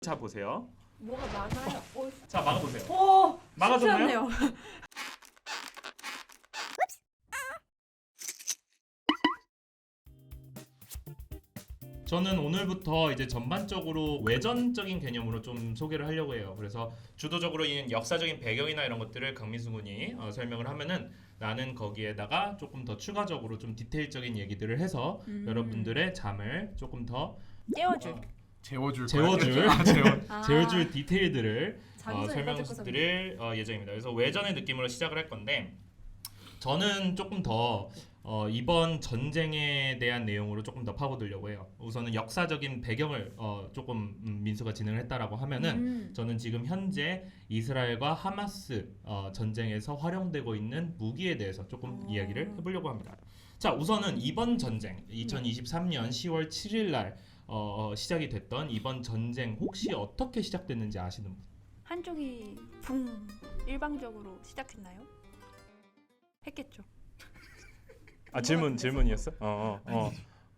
자 보세요. 뭐가 많아요. 자 막아보세요. 오, 막아줬나요? 저는 오늘부터 이제 전반적으로 외전적인 개념으로 좀 소개를 하려고 해요. 그래서 주도적으로 이 역사적인 배경이나 이런 것들을 강민수 군이 설명을 하면은 나는 거기에다가 조금 더 추가적으로 좀 디테일적인 얘기들을 해서 여러분들의 잠을 조금 더 깨워줄. 재워줄 아. 재워줄 디테일들을 잠을 설명드릴 예정입니다. 그래서 외전의 느낌으로 시작을 할 건데 저는 조금 더 이번 전쟁에 대한 내용으로 조금 더 파고들려고 해요. 우선은 역사적인 배경을 조금 민수가 진행을 했다라고 하면은 저는 지금 현재 이스라엘과 하마스 전쟁에서 활용되고 있는 무기에 대해서 조금 이야기를 해보려고 합니다. 자, 우선은 이번 전쟁 2023년 10월 7일 날 시작이 됐던 이번 전쟁 혹시 어떻게 시작됐는지 아시는 분? 한쪽이 붕 일방적으로 시작했나요? 했겠죠. 아 질문이었어?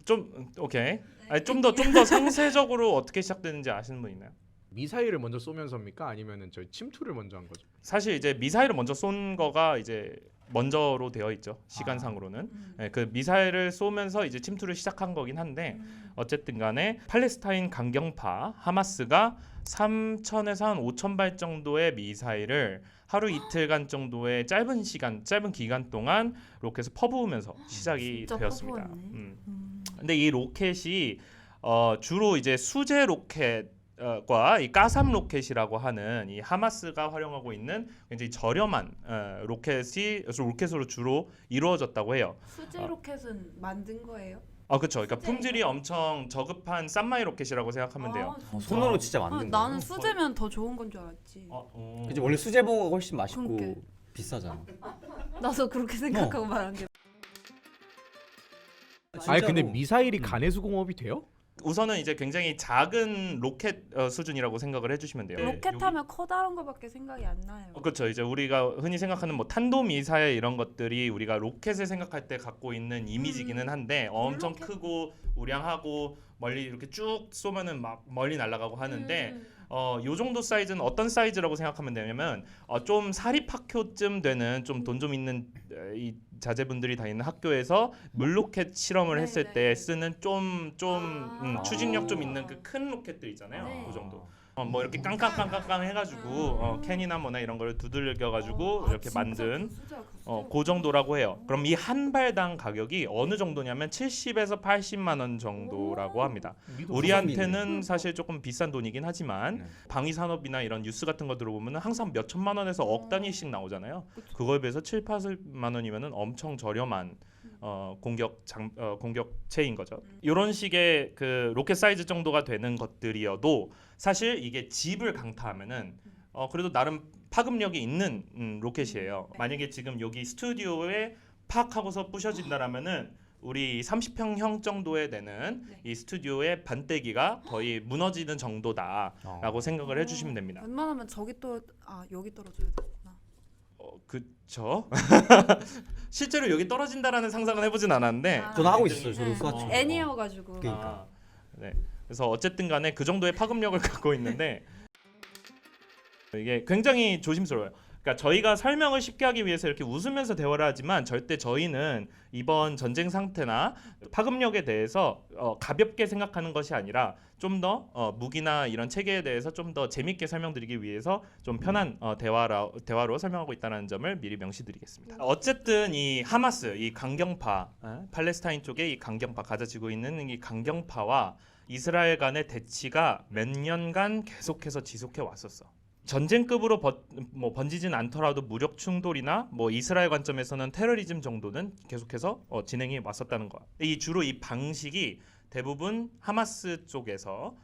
좀 오케이. 아니 좀 더 상세적으로 어떻게 시작됐는지 아시는 분 있나요? 미사일을 먼저 쏘면서입니까? 아니면은 저희 침투를 먼저 한 거죠? 사실 이제 미사일을 먼저 쏜 거가 이제 먼저로 되어 있죠. 시간상으로는. 네, 그 미사일을 쏘면서 이제 침투를 시작한 거긴 한데 어쨌든 간에 팔레스타인 강경파 하마스가 3,000에서 한 5,000발 정도의 미사일을 하루 이틀간 정도의 짧은 기간 동안 로켓을 퍼부으면서 시작이 되었습니다. 근데 이 로켓이 주로 이제 수제 로켓과 이 가삼 로켓이라고 하는 이 하마스가 활용하고 있는 굉장히 저렴한 로켓으로 주로 이루어졌다고 해요. 수제 로켓은 만든 거예요? 그렇죠. 그러니까 품질이 엄청 저급한 싼마이 로켓이라고 생각하면 돼요. 손으로 진짜 만든 거. 나는 수제면 더 좋은 건 줄 알았지. 그치, 원래 수제버거가 훨씬 맛있고 그러니까. 비싸잖아. 나도 그렇게 생각하고 말한 게. 아니 근데 진짜로. 미사일이 가내수공업이 돼요? 우선은 이제 굉장히 작은 로켓 수준이라고 생각을 해주시면 돼요. 로켓 하면 커다란 거밖에 생각이 안 나요. 그렇죠. 이제 우리가 흔히 생각하는 뭐 탄도 미사일 이런 것들이 우리가 로켓을 생각할 때 갖고 있는 이미지기는 한데 엄청 로켓? 크고 우량하고 멀리 이렇게 쭉 쏘면은 막 멀리 날아가고 하는데 요 정도 사이즈는 어떤 사이즈라고 생각하면 되냐면 좀 사립학교쯤 되는 좀 돈 좀 있는 이 자제분들이 다니는 학교에서 물로켓 실험을 했을 네. 때 쓰는 좀 추진력 좀 있는 그 큰 로켓들 있잖아요. 네. 그 정도. 뭐 이렇게 깡깡깡깡깡 해가지고 캔이나 뭐나 이런 걸 두들겨가지고 이렇게 만든 그 정도라고 해요. 그럼 이 한 발당 가격이 어느 정도냐면 70에서 80만 원 정도라고 합니다. 우리한테는 사실 조금 비싼 돈이긴 하지만 네. 방위 산업이나 이런 뉴스 같은 거 들어보면 항상 몇 천만 원에서 억 단위씩 나오잖아요. 그거에 비해서 7, 8만 원이면은 엄청 저렴한 공격체인 거죠. 이런 식의 그 로켓 사이즈 정도가 되는 것들이어도 사실 이게 집을 강타하면은 그래도 나름 파급력이 있는 로켓이에요. 만약에 지금 여기 스튜디오에 팍 하고서 부셔진다라면은 우리 30평형 정도에 되는 이 스튜디오의 반대기가 거의 무너지는 정도다라고 생각을 해주시면 됩니다. 웬만하면 여기 떨어져야 되구나. 그쵸? 실제로 여기 떨어진다라는 상상은 해보진 않았는데 저는 하고 있어요. 저도 쏘았죠. 애니어가지고. 그러니까. 네. 그래서 어쨌든 간에 그 정도의 파급력을 갖고 있는데 이게 굉장히 조심스러워요. 그러니까 저희가 설명을 쉽게 하기 위해서 이렇게 웃으면서 대화를 하지만 절대 저희는 이번 전쟁 상태나 파급력에 대해서 가볍게 생각하는 것이 아니라 좀 더 무기나 이런 체계에 대해서 좀 더 재밌게 설명드리기 위해서 좀 편한 대화로 설명하고 있다는 점을 미리 명시드리겠습니다. 어쨌든 이 하마스, 이 강경파, 팔레스타인 쪽의 이 강경파, 가자 지고 있는 이 강경파와 이스라엘 간의 대치가 몇 년간 계속해서 지속해 왔었어. 전쟁급으로 번지진 않더라도 무력 충돌이나 뭐 이스라엘 관점에서는 테러리즘 정도는 계속해서 진행이 왔었다는 거야. 주로 이 방식이 대부분 하마스 쪽에서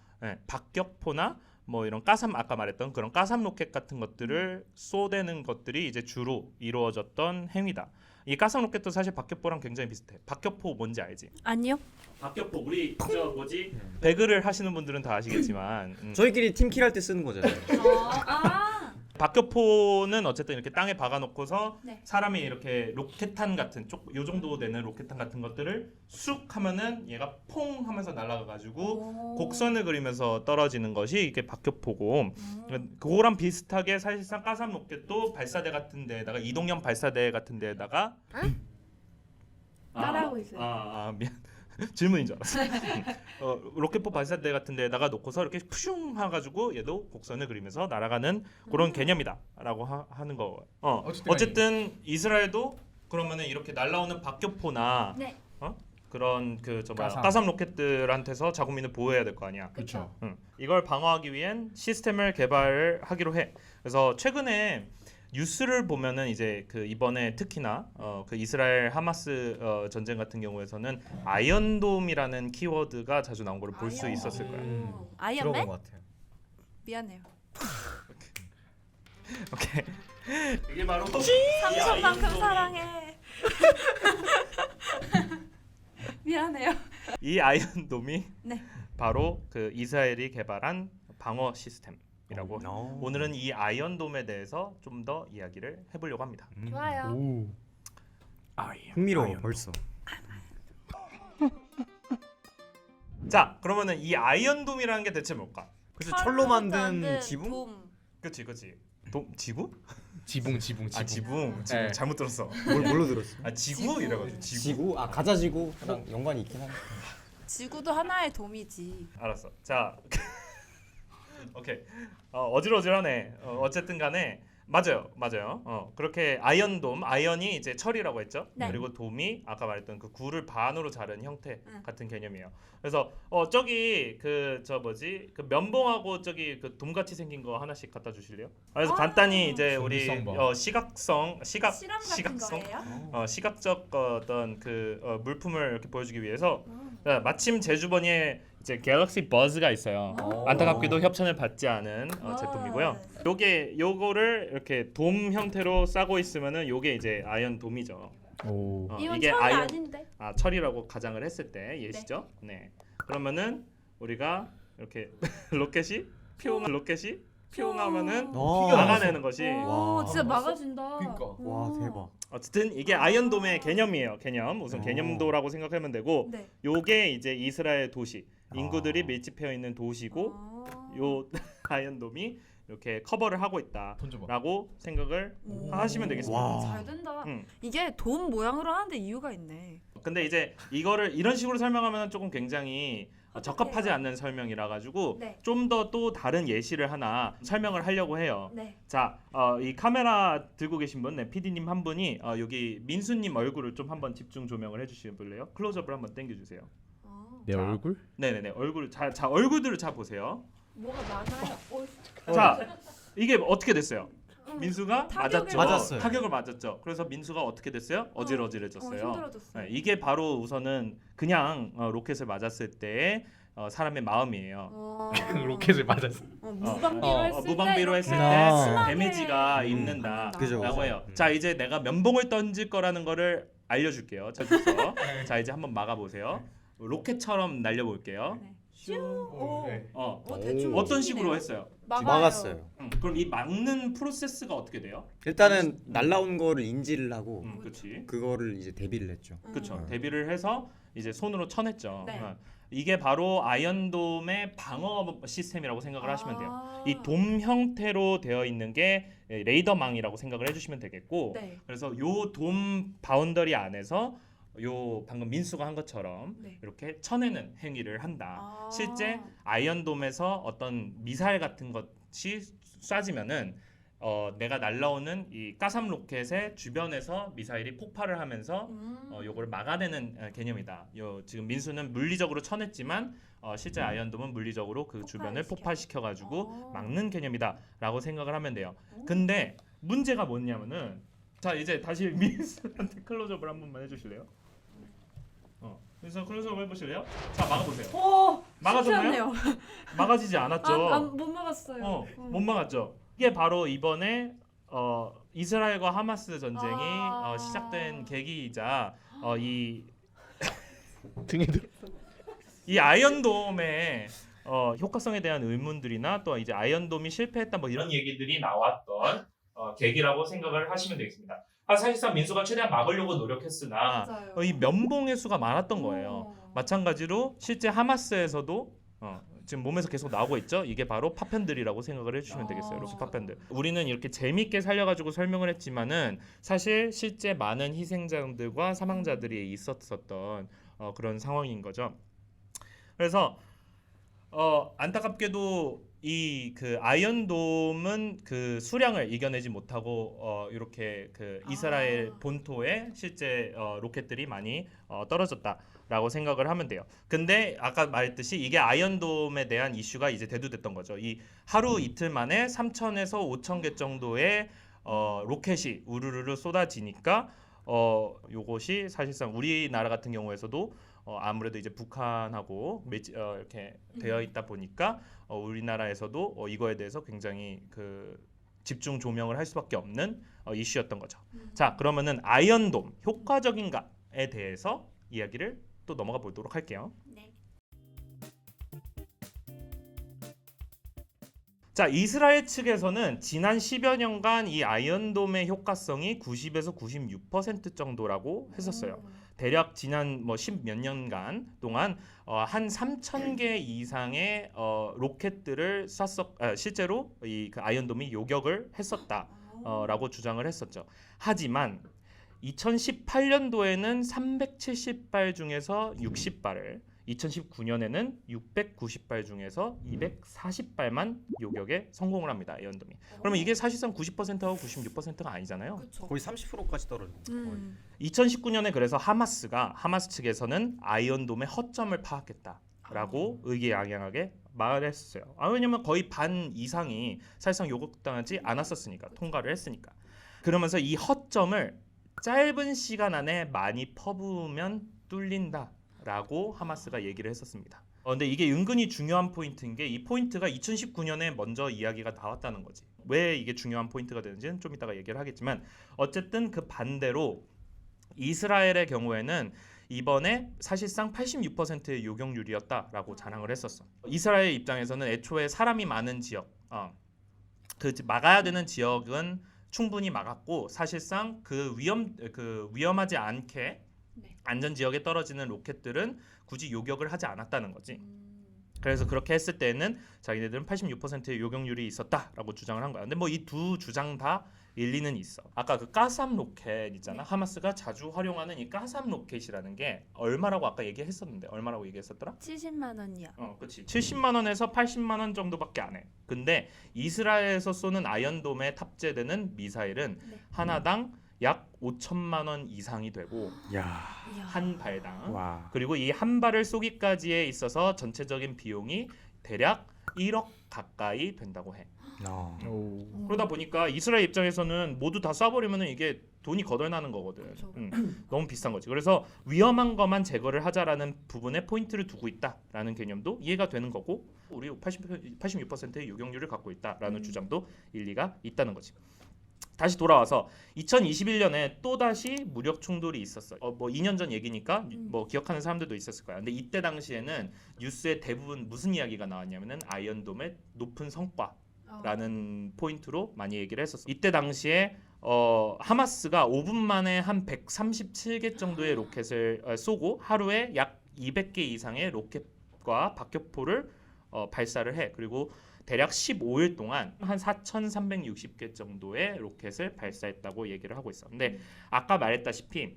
박격포나 뭐 이런 아까 말했던 그런 가삼 로켓 같은 것들을 쏘대는 것들이 이제 주로 이루어졌던 행위다. 이 가삼 로켓도 사실 박격포랑 굉장히 비슷해. 박격포 뭔지 알지? 아니요. 박격포 우리 배그를 하시는 분들은 다 아시겠지만 저희끼리 팀킬 할 때 쓰는 거잖아요. 박격포는 어쨌든 이렇게 땅에 박아놓고서 네. 사람이 이렇게 로켓탄 같은 요 정도 되는 로켓탄 같은 것들을 쑥 하면은 얘가 퐁 하면서 날아가가지고 곡선을 그리면서 떨어지는 것이 이게 박격포고 그거랑 비슷하게 사실상 가삼 로켓도 발사대 같은 데에다가 이동형 발사대 같은 데에다가 따라하고 있어요. 미안. 질문인 줄 알았어. 로켓포 발사대 같은 데다가 놓고서 이렇게 푸슝 해가지고 얘도 곡선을 그리면서 날아가는 그런 개념이다라고 하는 거. 어쨌든 이스라엘도 그러면은 이렇게 날아오는 박격포나 네. 그런 가삼. 가삼 로켓들한테서 자국민을 보호해야 될 거 아니야. 그렇죠. 이걸 방어하기 위한 시스템을 개발하기로 해. 그래서 최근에 뉴스를 보면은 이제 그 이번에 특히나 그 이스라엘 하마스 전쟁 같은 경우에서는 아이언돔이라는 키워드가 자주 나온 걸 볼 수 있었을 거야. 들어본 아이언맨? 것 같아요. 미안해요. 오케이. 이게 바로 삼촌만큼 사랑해. 미안해요. 이 아이언돔이 네. 바로 그 이스라엘이 개발한 방어 시스템이라고. 오늘은 이 아이언돔에 대해서 좀 더 이야기를 해보려고 합니다. 좋아요. 오. 흥미로워 벌써. 자, 그러면은 이 아이언돔이라는 게 대체 뭘까? 그래서 철로 만든 지붕? 돔. 그치. 지구? 지붕. 지붕. 네. 잘못 들었어. 뭘로 들었어? 지구 이래가지고 지구. 지구? 가자 지구랑 연관이 있긴 한데. 지구도 하나의 돔이지. 알았어. 자, 오케이. 어질어질하네. 어쨌든 간에 맞아요. 그렇게 아이언돔, 아이언이 이제 철이라고 했죠. 네. 그리고 돔이 아까 말했던 그 굴을 반으로 자른 형태 응. 같은 개념이에요. 그래서 저기 그 면봉하고 저기 그 돔같이 생긴 거 하나씩 갖다 주실래요? 그래서 간단히 이제 우리 정성봐. 실험 같은 거예요? 시각적 어떤 그 물품을 이렇게 보여주기 위해서 자, 마침 제주번에 이제 갤럭시 버즈가 있어요. 안타깝게도 협찬을 받지 않은 제품이고요. 요거를 이렇게 돔 형태로 싸고 있으면은 요게 이제 아이언 돔이죠. 오. 이건 이게 철이 아이언 아닌데. 철이라고 가정을 했을 때 예시죠. 네. 그러면은 우리가 이렇게 로켓이 피용하면은 막아내는 것이 오, 진짜 막아준다. 그러니까. 와 대박. 어쨌든 이게 아이언돔의 개념이에요. 우선 개념도라고 생각하면 되고 네. 요게 이제 이스라엘 도시 인구들이 밀집해 있는 도시고 요 아이언돔이 이렇게 커버를 하고 돈 줘봐. 있다라고 생각을 하시면 되겠습니다. 와. 잘 된다. 음. 이게 돔 모양으로 하는데 이유가 있네. 근데 이제 이거를 이런 식으로 설명하면 조금 굉장히 적합하지 않는 설명이라 가지고 네. 좀 더 또 다른 예시를 하나 설명을 하려고 해요. 네. 자, 이 카메라 들고 계신 분, PD님 한 분이 여기 민수님 얼굴을 좀 한번 집중 조명을 해주실래요? 클로즈업을 한번 당겨주세요. 내 자. 얼굴? 네네네, 얼굴 자 얼굴들을 잘 보세요. 뭐가 많아요. 자, 이게 어떻게 됐어요? 민수가 타격을 맞았어요. 타격을 맞았죠. 그래서 민수가 어떻게 됐어요? 어질어질해졌어요. 힘들어졌어요. 네, 이게 바로 우선은 그냥 로켓을 맞았을 때 사람의 마음이에요. 로켓을 맞았어. 무방비로 했을 때 무방비로 했을 때 아. 심하게 데미지가 입는다라고 그죠. 해요. 자, 이제 내가 면봉을 던질 거라는 거를 알려줄게요. 저기서 자, 이제 한번 막아보세요. 로켓처럼 날려볼게요. 네. 슈. 오. 네. 대충 어떤 느낌이네요. 식으로 했어요? 막았어요. 그럼 이 막는 프로세스가 어떻게 돼요? 일단은 날라온 거를 인지를 하고 그렇지. 그거를 이제 대비를 했죠. 그렇죠. 대비를 해서 이제 손으로 쳐냈죠. 네. 이게 바로 아이언돔의 방어 시스템이라고 생각을 하시면 돼요. 아. 이 돔 형태로 되어 있는 게 레이더망이라고 생각을 해주시면 되겠고, 네. 그래서 요 돔 바운더리 안에서 요 방금 민수가 한 것처럼 네. 이렇게 쳐내는 행위를 한다. 아. 실제 아이언돔에서 어떤 미사일 같은 것이 쏴지면은 내가 날라오는 이 가삼 로켓의 주변에서 미사일이 폭발을 하면서 요거를 막아내는 개념이다. 요 지금 민수는 물리적으로 쳐냈지만 실제 아이언돔은 물리적으로 그 주변을 폭발시켜 가지고 막는 개념이다라고 생각을 하면 돼요. 근데 문제가 뭐냐면은 자, 이제 다시 민수한테 클로즈업을 한 번만 해주실래요? 민수 클로즈업 해보실래요? 자, 막아보세요. 오, 막아줬나요? 실패했네요. 막아지지 않았죠. 못 막았어요. 못 막았죠. 이게 바로 이번에 이스라엘과 하마스 전쟁이 시작된 계기이자 등에 들. 이 아이언돔의 효과성에 대한 의문들이나 또 이제 아이언돔이 실패했다 뭐 이런 얘기들이 나왔던 계기라고 생각을 하시면 되겠습니다. 사실상 민수가 최대한 막으려고 노력했으나 맞아요. 이 면봉의 수가 많았던 거예요. 어. 마찬가지로 실제 하마스에서도 지금 몸에서 계속 나오고 있죠. 이게 바로 파편들이라고 생각을 해주시면 되겠어요. 로켓 파편들. 우리는 이렇게 재밌게 살려가지고 설명을 했지만은 사실 실제 많은 희생자들과 사망자들이 있었던 그런 상황인 거죠. 그래서 안타깝게도 이 그 아이언돔은 그 수량을 이겨내지 못하고 이렇게 그 이스라엘 본토에 실제 로켓들이 많이 떨어졌다라고 생각을 하면 돼요. 근데 아까 말했듯이 이게 아이언돔에 대한 이슈가 이제 대두됐던 거죠. 이 하루 이틀 만에 3,000에서 5,000개 정도의 로켓이 우르르르 쏟아지니까 요것이 사실상 우리나라 같은 경우에서도 아무래도 이제 북한하고 이렇게 되어 있다 보니까 우리나라에서도 이거에 대해서 굉장히 그 집중 조명을 할 수밖에 없는 이슈였던 거죠. 자, 그러면은 아이언돔 효과적인가에 대해서 이야기를 또 넘어가 보도록 할게요. 네. 자, 이스라엘 측에서는 지난 10여 년간 이 아이언돔의 효과성이 90에서 96% 정도라고 했었어요. 대략 지난 뭐 10몇 년간 동안 한 3,000개 이상의 로켓들을 실제로 이 그 아이언돔이 요격을 했었다라고 주장을 했었죠. 하지만 2018년도에는 370발 중에서 60발을 2019년에는 690발 중에서 240발만 요격에 성공을 합니다. 아이언돔이. 그러면 이게 사실상 90%하고 96%가 아니잖아요. 그쵸. 거의 30%까지 떨어져. 2019년에 그래서 하마스 측에서는 아이언돔의 허점을 파악했다라고 의기양양하게 말했어요. 왜냐면 거의 반 이상이 사실상 요격당하지 않았었으니까, 통과를 했으니까. 그러면서 이 허점을 짧은 시간 안에 많이 퍼부으면 뚫린다라고 하마스가 얘기를 했었습니다. 근데 이게 은근히 중요한 포인트인 게 이 포인트가 2019년에 먼저 이야기가 나왔다는 거지. 왜 이게 중요한 포인트가 되는지는 좀 이따가 얘기를 하겠지만 어쨌든 그 반대로 이스라엘의 경우에는 이번에 사실상 86%의 요격률이었다라고 자랑을 했었어. 이스라엘 입장에서는 애초에 사람이 많은 지역, 그 막아야 되는 지역은 충분히 막았고 사실상 그 위험하지 않게 네. 안전 지역에 떨어지는 로켓들은 굳이 요격을 하지 않았다는 거지. 그래서 그렇게 했을 때는 자기네들은 86%의 요격률이 있었다라고 주장을 한 거야. 근데 뭐 이 두 주장 다 일리는 있어. 아까 그 가삼 로켓 있잖아. 네. 하마스가 자주 활용하는 이 가삼 로켓이라는 게 얼마라고 아까 얘기했었는데 얼마라고 얘기했었더라? 70만 원이요. 그렇지. 70만 원에서 80만 원 정도밖에 안 해. 근데 이스라엘에서 쏘는 아이언돔에 탑재되는 미사일은 네. 하나당 약 5천만 원 이상이 되고 야. 이야. 한 발당. 와. 그리고 이 한 발을 쏘기까지에 있어서 전체적인 비용이 대략 1억 가까이 된다고 해. 오. 그러다 보니까 이스라엘 입장에서는 모두 다 쏴버리면 이게 돈이 거덜나는 거거든. 그렇죠. 너무 비싼 거지. 그래서 위험한 것만 제거를 하자라는 부분에 포인트를 두고 있다라는 개념도 이해가 되는 거고 우리 86%의 요격률을 갖고 있다라는 주장도 일리가 있다는 거지. 다시 돌아와서 2021년에 또 다시 무력 충돌이 있었어. 뭐 2년 전 얘기니까 뭐 기억하는 사람들도 있었을 거야. 근데 이때 당시에는 뉴스에 대부분 무슨 이야기가 나왔냐면은 아이언돔의 높은 성과라는 포인트로 많이 얘기를 했었어. 이때 당시에 하마스가 5분 만에 한 137개 정도의 로켓을 쏘고 하루에 약 200개 이상의 로켓과 박격포를 발사를 해. 그리고 대략 15일 동안 한 4,360개 정도의 로켓을 발사했다고 얘기를 하고 있어. 근데 아까 말했다시피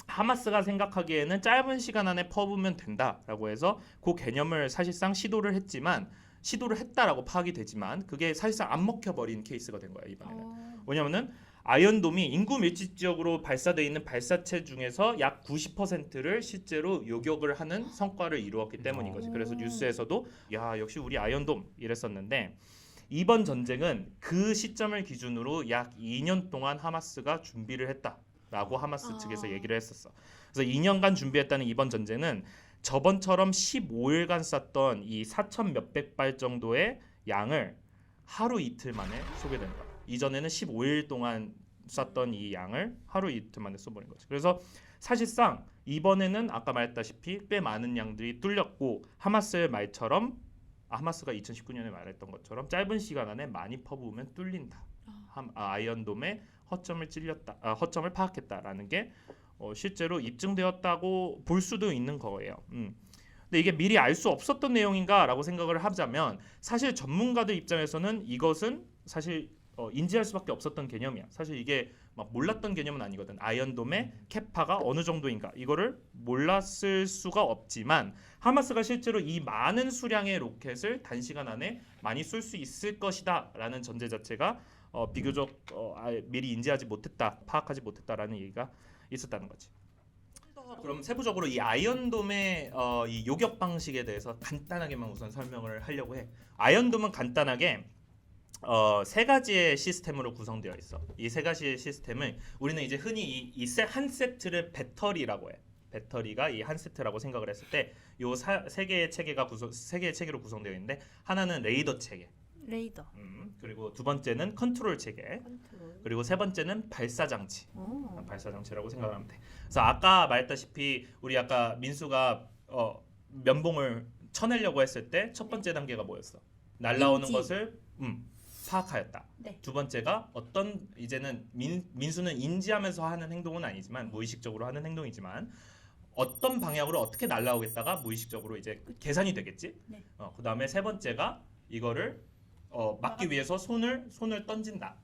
하마스가 생각하기에는 짧은 시간 안에 퍼부으면 된다라고 해서 그 개념을 사실상 시도를 했다라고 파악이 되지만 그게 사실상 안 먹혀버린 케이스가 된 거야 이번에는. 왜냐면은 아이언돔이 인구 밀집 지역으로 발사되어 있는 발사체 중에서 약 90%를 실제로 요격을 하는 성과를 이루었기 때문인 거지. 그래서 뉴스에서도 야 역시 우리 아이언돔 이랬었는데 이번 전쟁은 그 시점을 기준으로 약 2년 동안 하마스가 준비를 했다라고 하마스 측에서 얘기를 했었어. 그래서 2년간 준비했다는 이번 전쟁은 저번처럼 15일간 쐈던 이 4천 몇백 발 정도의 양을 하루 이틀 만에 쏘게 된 거야. 이전에는 15일 동안 쐈던 이 양을 하루 이틀 만에 쏘버린 거지. 그래서 사실상 이번에는 아까 말했다시피 꽤 많은 양들이 뚫렸고 하마스의 말처럼 하마스가 2019년에 말했던 것처럼 짧은 시간 안에 많이 퍼부으면 뚫린다. 아이언돔의 허점을 파악했다라는 게 실제로 입증되었다고 볼 수도 있는 거예요. 근데 이게 미리 알 수 없었던 내용인가라고 생각을 하자면 사실 전문가들 입장에서는 이것은 사실 인지할 수밖에 없었던 개념이야. 사실 이게 막 몰랐던 개념은 아니거든. 아이언돔의 캐파가 어느 정도인가 이거를 몰랐을 수가 없지만 하마스가 실제로 이 많은 수량의 로켓을 단시간 안에 많이 쏠 수 있을 것이다라는 전제 자체가 비교적 미리 인지하지 못했다, 파악하지 못했다라는 얘기가 있었다는 거지. 그럼 세부적으로 이 아이언돔의 이 요격 방식에 대해서 간단하게만 우선 설명을 하려고 해. 아이언돔은 간단하게 세 가지의 시스템으로 구성되어 있어. 이 세 가지의 시스템을 우리는 이제 흔히 한 세트를 배터리라고 해. 배터리가 이 한 세트라고 생각을 했을 때 요 세 개의 체계로 구성되어 있는데 하나는 레이더 체계. 레이더. 그리고 두 번째는 컨트롤 체계. 컨트롤. 그리고 세 번째는 발사 장치. 오. 발사 장치라고 생각하면 돼. 그래서 아까 말했다시피 우리 아까 민수가 면봉을 쳐내려고 했을 때 첫 번째 단계가 뭐였어? 날라오는 인지. 것을 파악하였다. 네. 두 번째가 어떤 이제는 민수는 인지하면서 하는 행동은 아니지만 무의식적으로 하는 행동이지만 어떤 방향으로 어떻게 날라오겠다가 무의식적으로 이제 계산이 되겠지. 네. 그다음에 세 번째가 이거를 막기 위해서 손을 던진다.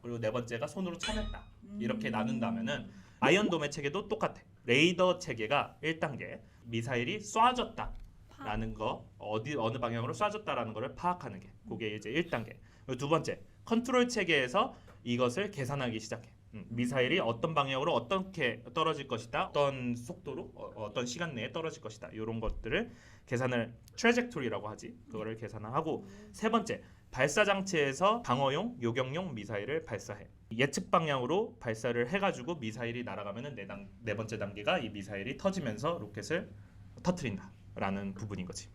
그리고 네 번째가 손으로 쳐냈다. 이렇게 나눈다면은 아이언돔의 체계도 똑같아. 레이더 체계가 1단계, 미사일이 쏴졌다라는 거, 어느 방향으로 쏴졌다라는 거를 파악하는 게 그게 이제 1단계. 그리고 두 번째, 컨트롤 체계에서 이것을 계산하기 시작해. 미사일이 어떤 방향으로 어떻게 떨어질 것이다, 어떤 속도로, 어떤 시간 내에 떨어질 것이다. 이런 것들을 계산을 트래젝토리라고 하지. 그거를 계산하고 세 번째, 발사 장치에서 방어용, 요격용 미사일을 발사해. 예측 방향으로 발사를 해가지고 미사일이 날아가면은 네 번째 단계가 이 미사일이 터지면서 로켓을 터트린다라는 부분인 거지.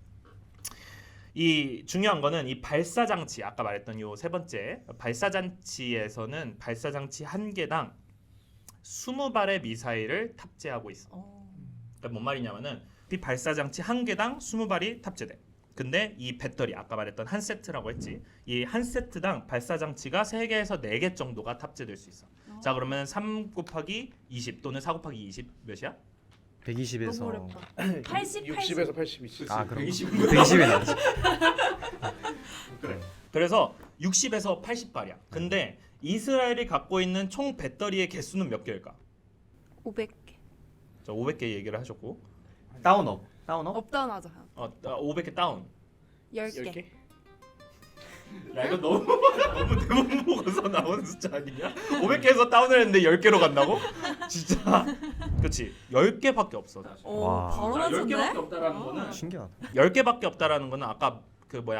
이 중요한 거는 이 발사 장치 아까 말했던 요 세 번째 발사 장치에서는 발사 장치 한 개당 20발의 미사일을 탑재하고 있어. 그러니까 뭔 말이냐면은 이 발사 장치 한 개당 20발이 탑재돼. 근데 이 배터리 아까 말했던 한 세트라고 했지. 이 한 세트당 발사 장치가 3개에서 4개 정도가 탑재될 수 있어. 자 그러면 3 곱하기 20 또는 4 곱하기 20 몇이야? 120에서 너무 어렵다. 80, 60에서 80이지. 아 그럼 120. 120에 나왔지. 그래서 60에서 80발이야. 근데 이스라엘이 갖고 있는 총 배터리의 개수는 몇 개일까? 500개. 자 500개 얘기를 하셨고 다운업. 업다운 하자. 500개 다운. 10개. 야 이거 너무 대본 보고서 나온 숫자 아니냐? 500개에서 다운을 했는데 10개로 간다고? 진짜 그렇지 10개밖에 없어. 와. 바로 자, 10개밖에 맞췄네. 없다라는 거는 신기하다. 10개밖에 없다라는 거는 아까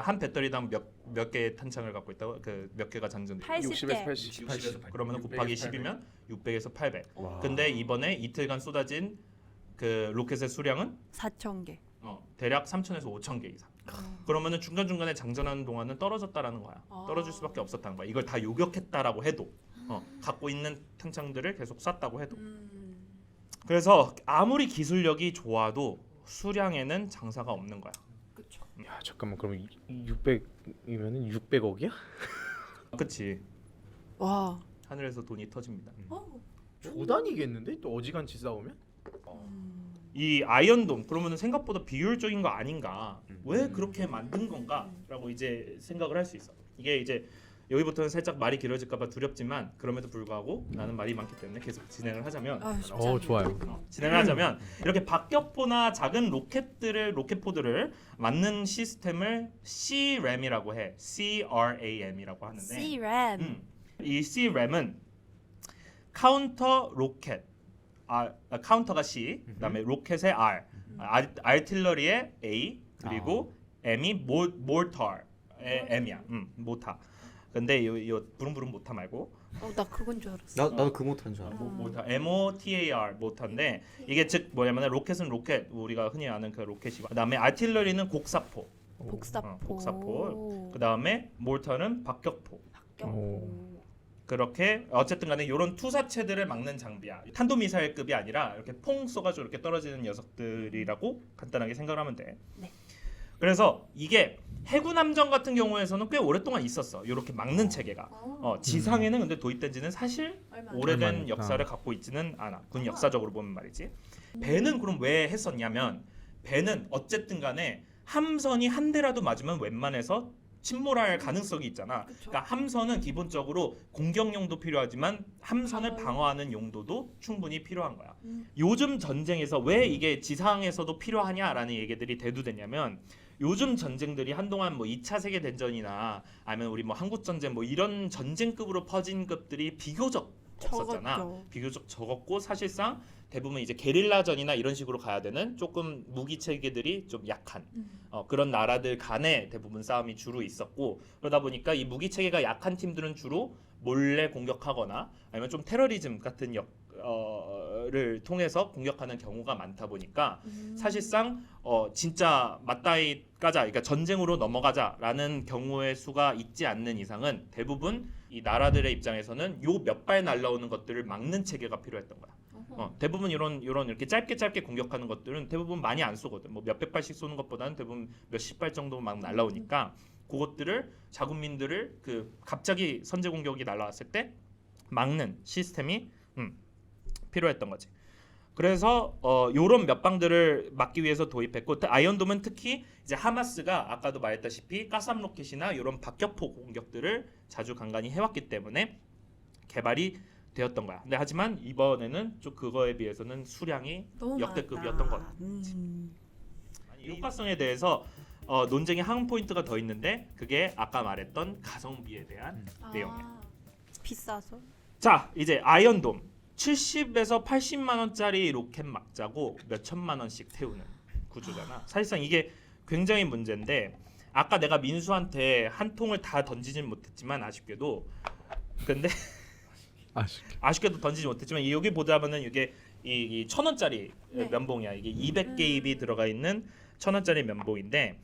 한 배터리당 몇 개의 탄창을 갖고 있다고 몇 개가 장전돼? 60에서 80개. 80. 80. 그러면 곱하기 10이면 600에서 800. 와. 근데 이번에 이틀간 쏟아진 그 로켓의 수량은 4,000개. 대략 3,000에서 5,000개 이상. 그러면은 중간중간에 장전하는 동안은 떨어졌다라는 거야. 떨어질 수밖에 없었다는 거야. 이걸 다 요격했다라고 해도 갖고 있는 탄창들을 계속 쐈다고 해도. 그래서 아무리 기술력이 좋아도 수량에는 장사가 없는 거야. 그렇죠. 야 잠깐만 그럼 600이면은 600억이야? 그치. 와. 하늘에서 돈이 터집니다. 조단이겠는데 또 어지간치 싸우면? 이 아이언돔 그러면은 생각보다 비효율적인 거 아닌가? 왜 그렇게 만든 건가?라고 이제 생각을 할 수 있어. 이게 이제 여기부터는 살짝 말이 길어질까봐 두렵지만 그럼에도 불구하고 나는 말이 많기 때문에 계속 진행을 하자면 좋아요. 진행을 하자면 이렇게 박격포나 작은 로켓포들을 맞는 시스템을 CRAM이라고 해. CRAM이라고 하는데 C-RAM. 이 CRAM은 카운터 로켓 카운터가 C, 그다음에 로켓의 R, 아르틸러리의 A, 그리고 M이 모터의 M이야. 모타. 근데 요 부릉부릉 모타 말고 나 그건 줄 알았어. 나도 그 못한 줄 알아. 모타 MOTAR 모타인데 이게 즉 뭐냐면 로켓은 로켓 우리가 흔히 아는 그 로켓이고 그다음에 아르틸러리는 곡사포. 복사포. 곡사포. 그다음에 모터는 박격포. 박격포. 그렇게 어쨌든 간에 이런 투사체들을 막는 장비야. 탄도미사일급이 아니라 이렇게 퐁 쏘가지고 이렇게 떨어지는 녀석들이라고 간단하게 생각을 하면 돼. 네. 그래서 이게 해군 함정 같은 경우에서는 꽤 오랫동안 있었어. 이렇게 막는 체계가. 지상에는 근데 도입된 지는 사실 얼마 오래된 얼마 안 역사를 갖고 있지는 않아. 군 역사적으로 보면 말이지. 배는 그럼 왜 했었냐면 배는 어쨌든 간에 함선이 한 대라도 맞으면 웬만해서 침몰할 가능성이 있잖아. 그쵸. 그러니까 함선은 기본적으로 공격용도 필요하지만 함선을 방어용. 방어하는 용도도 충분히 필요한 거야. 음. 요즘 전쟁에서 왜 이게 지상에서도 필요하냐라는 얘기들이 대두되냐면 요즘 전쟁들이 한동안 뭐 2차 세계 대전이나 아니면 우리 뭐 한국 전쟁 뭐 이런 전쟁급으로 퍼진 것들이 비교적 없었잖아. 적었죠. 비교적 적었고 사실상 대부분 이제 게릴라전이나 이런 식으로 가야 되는 조금 무기 체계들이 좀 약한 그런 나라들 간에 대부분 싸움이 주로 있었고 그러다 보니까 이 무기 체계가 약한 팀들은 주로 몰래 공격하거나 아니면 좀 테러리즘 같은 를 통해서 공격하는 경우가 많다 보니까 사실상 진짜 맞다이 까자 그러니까 전쟁으로 넘어가자라는 경우의 수가 있지 않는 이상은 대부분 이 나라들의 입장에서는 요 몇 발 날라오는 것들을 막는 체계가 필요했던 거야. 대부분 이런 이렇게 짧게 공격하는 것들은 대부분 많이 안 쏘거든. 뭐 몇백 발씩 쏘는 것보다는 대부분 몇십 발 정도 막 날라오니까 그것들을 자국민들을 그 갑자기 선제 공격이 날라왔을 때 막는 시스템이 필요했던 거지. 그래서 요런 몇 방들을 막기 위해서 도입했고 아이언돔은 특히 이제 하마스가 아까도 말했다시피 가삼 로켓이나 이런 박격포 공격들을 자주 간간히 해왔기 때문에 개발이 되었던 거야. 근데 하지만 이번에는 좀 그거에 비해서는 수량이 너무 역대급이었던 많았다. 거야. 이 효과성에 대해서 논쟁의 한 포인트가 더 있는데 그게 아까 말했던 가성비에 대한 내용이야. 비싸서. 자 이제 아이언돔 70에서 80만 원짜리 로켓 막자고 몇 천만 원씩 태우는 구조잖아. 사실상 이게 굉장히 문제인데 아까 내가 민수한테 한 통을 다 던지진 못했지만 아쉽게도 근데 아쉽게도 던지지 못했지만 여기 보자면은 이게 이 1,000원짜리 네. 면봉이야. 이게 200개입이 들어가 있는 1,000원짜리 면봉인데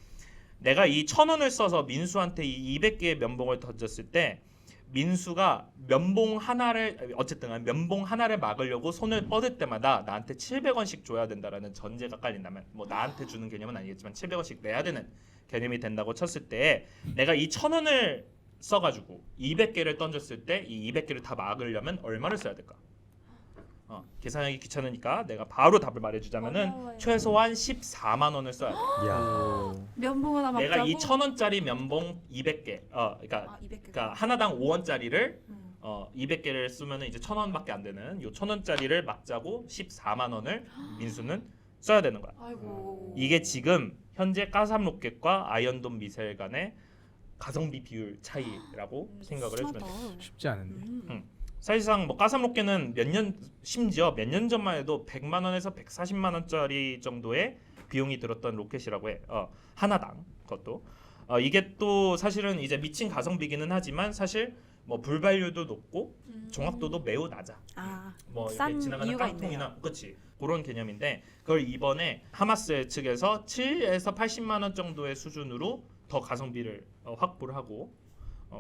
내가 이 1,000원을 써서 민수한테 이 200개의 면봉을 던졌을 때 민수가 면봉 하나를 어쨌든 면봉 하나를 막으려고 손을 뻗을 때마다 나한테 700원씩 줘야 된다라는 전제가 깔린다면 뭐 나한테 주는 개념은 아니겠지만 700원씩 내야 되는 개념이 된다고 쳤을 때 내가 이 1,000원을 써가지고 200개를 던졌을 때 이 200개를 다 막으려면 얼마를 써야 될까? 계산하기 귀찮으니까 내가 바로 답을 말해주자면은 어려워요. 최소한 14만 원을 써야 돼. 야. 면봉 하나 막자고. 내가 이 1,000원짜리 면봉 200개, 그러니까 200개. 그러니까 하나당 5원짜리를 200개를 쓰면 이제 1,000원밖에 안 되는 요 1,000원짜리를 막자고 14만 원을 민수는 써야 되는 거야. 아이고. 이게 지금 현재 가삼 로켓과 아이언돔 미사일 간의 가성비 비율 차이라고 생각을 해주면 돼. 심하다. 쉽지 않은데. 사실상 뭐 가삼 로켓은 심지어 몇 년 전만 해도 100만 원에서 140만 원짜리 정도의 비용이 들었던 로켓이라고 해. 하나당 그것도. 이게 또 사실은 이제 미친 가성비기는 하지만 사실 뭐 불발률도 높고 정확도도 매우 낮아. 뭐 이렇게 싼 지나가는 이유가 깡통이나 그렇지 그런 개념인데 그걸 이번에 하마스 측에서 7에서 80만 원 정도의 수준으로 더 가성비를 확보를 하고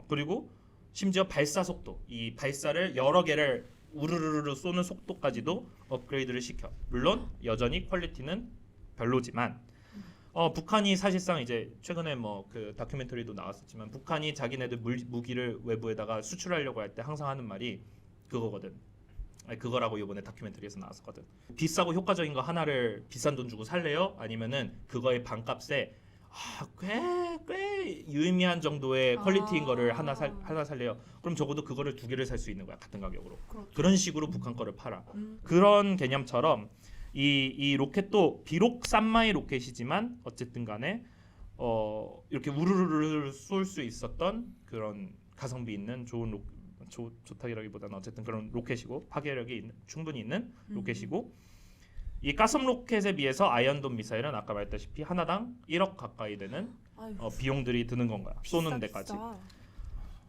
그리고 심지어 발사 속도 이 발사를 여러 개를 우르르르 쏘는 속도까지도 업그레이드를 시켜. 물론 여전히 퀄리티는 별로지만 북한이 사실상 이제 최근에 뭐 그 다큐멘터리도 나왔었지만 북한이 자기네들 무기를 외부에다가 수출하려고 할 때 항상 하는 말이 그거거든. 아니, 그거라고 이번에 다큐멘터리에서 나왔었거든. 비싸고 효과적인 거 하나를 비싼 돈 주고 살래요? 아니면은 그거의 반값에 꽤 유의미한 정도의 퀄리티인 거를 하나 살래요. 그럼 적어도 그거를 두 개를 살 수 있는 거야 같은 가격으로. 그렇죠. 그런 식으로 북한 거를 팔아. 그런 개념처럼 이 로켓도 비록 싼마이 로켓이지만 어쨌든 간에 이렇게 우르르르 쏠 수 있었던 그런 가성비 있는 좋은 좋다기라기보다는 어쨌든 그런 로켓이고 파괴력이 충분히 있는 로켓이고 이 가슴 로켓에 비해서 아이언돔 미사일은 아까 말했다시피 하나당 1억 가까이 되는 비용들이 드는 건 거야. 쏘는 데까지.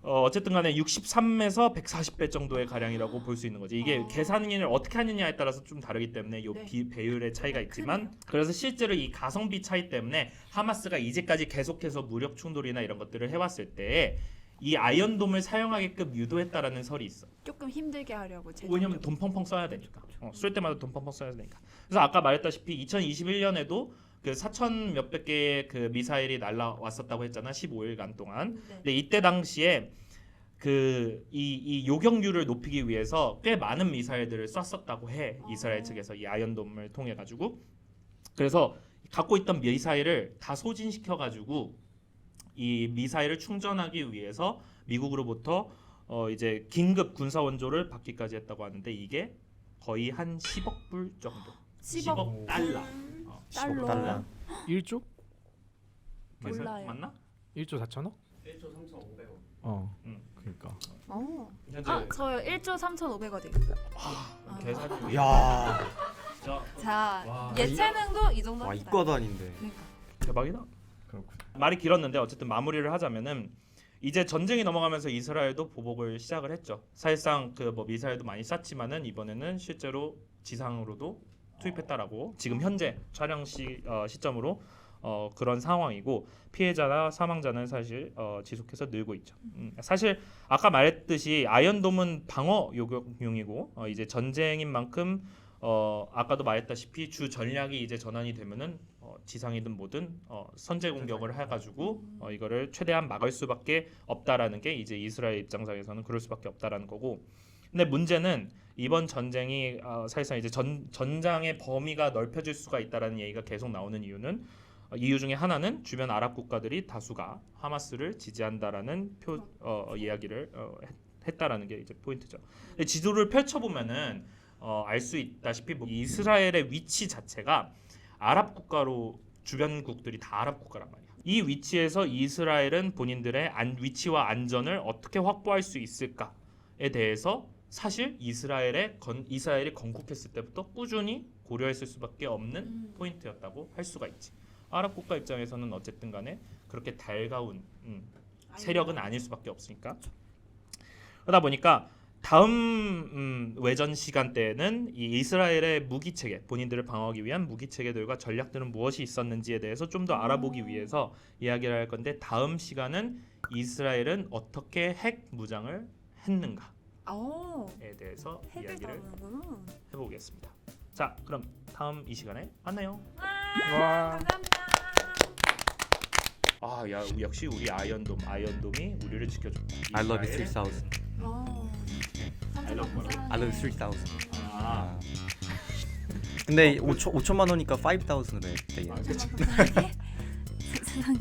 어쨌든 간에 63에서 140배 정도의 가량이라고 볼 수 있는 거지. 이게 계산을 어떻게 하느냐에 따라서 좀 다르기 때문에 요 배율의 차이가 있지만 그래서 실제로 이 가성비 차이 때문에 하마스가 이제까지 계속해서 무력 충돌이나 이런 것들을 해왔을 때 이 아이언돔을 사용하게끔 유도했다라는 설이 있어. 조금 힘들게 하려고. 왜냐면 돈 펑펑 써야 되니까. 쏠 때마다 돈 펑펑 써야 되니까. 그래서 아까 말했다시피 2021년에도 그 4천 몇백 개의 그 미사일이 날라왔었다고 했잖아. 15일간 동안. 네. 근데 이때 당시에 그 이 요격률을 높이기 위해서 꽤 많은 미사일들을 쐈었다고 해. 이스라엘 측에서 이 아이언돔을 통해 가지고. 그래서 갖고 있던 미사일을 다 소진시켜 가지고 이 미사일을 충전하기 위해서 미국으로부터 이제 긴급 군사 원조를 받기까지 했다고 하는데 이게 거의 한 10억 불 정도. 10억 달러. 어. 10억 달러. 1조? 몰라요. 맞나? 1조 4천억? 1조 3,500원. 그러니까. 현재 저요 1조 3,500원이요. 계산이 야, 진짜 자, 와. 예체능도 이 정도. 와 합니다. 이과도 아닌데. 대박이다. 그렇군. 말이 길었는데 어쨌든 마무리를 하자면은 이제 전쟁이 넘어가면서 이스라엘도 보복을 시작을 했죠. 사실상 그 뭐 미사일도 많이 쐈지만은 이번에는 실제로 지상으로도 투입했다라고 지금 현재 촬영 시점으로 그런 상황이고 피해자나 사망자는 사실 지속해서 늘고 있죠. 사실 아까 말했듯이 아이언돔은 방어 요격용이고 이제 전쟁인 만큼 아까도 말했다시피 주 전략이 이제 전환이 되면은 지상이든 뭐든 선제 공격을 해가지고 이거를 최대한 막을 수밖에 없다라는 게 이제 이스라엘 입장상에서는 그럴 수밖에 없다라는 거고. 근데 문제는 이번 전쟁이 사실상 이제 전장의 범위가 넓혀질 수가 있다라는 얘기가 계속 나오는 이유 중에 하나는 주변 아랍 국가들이 다수가 하마스를 지지한다라는 이야기를 했다라는 게 이제 포인트죠. 근데 지도를 펼쳐보면은 알 수 있다시피 뭐 이스라엘의 위치 자체가 아랍 국가로 주변국들이 다 아랍 국가란 말이야. 이 위치에서 이스라엘은 본인들의 위치와 안전을 어떻게 확보할 수 있을까에 대해서 사실 이스라엘이 건국했을 때부터 꾸준히 고려했을 수밖에 없는 포인트였다고 할 수가 있지. 아랍 국가 입장에서는 어쨌든 간에 그렇게 달가운 세력은 아닐 수밖에 없으니까. 그러다 보니까 다음 외전 시간대에는 이 이스라엘의 무기 체계, 본인들을 방어하기 위한 무기 체계들과 전략들은 무엇이 있었는지에 대해서 좀 더 알아보기 위해서 이야기를 할 건데 다음 시간은 이스라엘은 어떻게 핵 무장을 했는가에 대해서 핵을 이야기를 다루는구나. 해보겠습니다. 자, 그럼 다음 이 시간에 만나요. 와. 감사합니다. 야 역시 우리 아이언돔이 우리를 지켜줬다. I love you 이스라엘. 3000. I love you. I love you 3000. 아, 근데 5천만 원이니까 5000으로 해. 되게. 세상에.